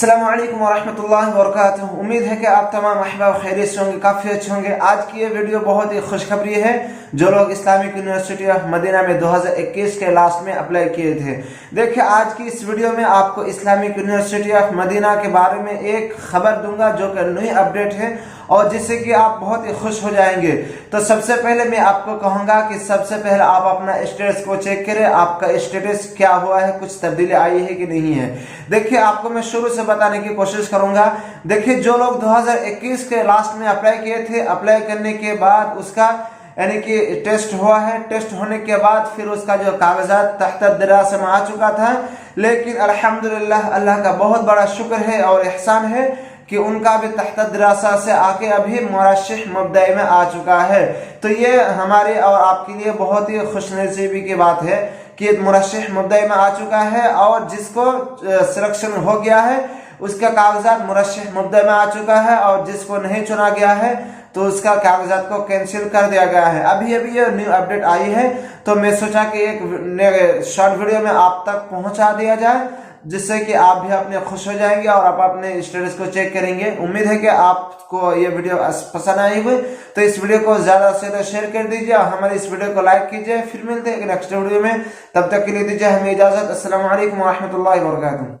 अस्सलामु अलैकुम वरहमतुल्लाहि वबरकातुहू। उम्मीद है कि आप तमाम अहबाब खैरियत से होंगे, काफ़ी अच्छे होंगे। आज की ये वीडियो बहुत ही खुशखबरी है। जो लोग इस्लामिक यूनिवर्सिटी ऑफ मदीना में 2021 के लास्ट में अप्लाई किए थे, देखिए आज की इस वीडियो में आपको इस्लामिक यूनिवर्सिटी ऑफ मदीना के बारे में एक खबर दूंगा जो कि नई अपडेट है और जिससे कि आप बहुत ही खुश हो जाएंगे। तो सबसे पहले मैं आपको कहूँगा कि सबसे पहले आप अपना स्टेटस को चेक करें, आपका स्टेटस क्या हुआ है, कुछ तब्दीली आई है कि नहीं है। देखिए आपको मैं शुरू से बताने की कोशिश करूंगा। देखिए जो लोग 2021 के लास्ट में अप्लाई किए थे, अप्लाई करने के बाद उसका यानी कि टेस्ट हुआ है, टेस्ट होने के बाद फिर उसका जो कागजात तहत दरासा में आ चुका था, लेकिन अल्हम्दुलिल्लाह अल्लाह का बहुत बड़ा शुक्र है और एहसान है कि उनका भी तहत दरासा से आके अभी मुरश्शिह मुबदई में आ चुका है। तो ये हमारे और आपके लिए बहुत ही खुशनसीबी की बात है कि मुरश्शिह मुबदई में आ चुका है और जिसको सिलेक्शन हो गया है उसका कागजात मुरश्शिह मुबदई में आ चुका है और जिसको नहीं चुना गया है तो उसका कागजात को कैंसिल कर दिया गया है। अभी ये न्यू अपडेट आई है तो मैं सोचा कि एक शॉर्ट वीडियो में आप तक पहुंचा दिया जाए, जिससे कि आप भी अपने खुश हो जाएंगे और आप अपने स्टेटस को चेक करेंगे। उम्मीद है कि आपको ये वीडियो पसंद आई हुई, तो इस वीडियो को ज्यादा से ज्यादा शेयर कर दीजिए और हमारे इस वीडियो को लाइक कीजिए। फिर मिलते हैं नेक्स्ट वीडियो में, तब तक के लिए दीजिए हमें इजाजत। अस्सलाम वालेकुम व रहमतुल्लाहि व बरकातुहू।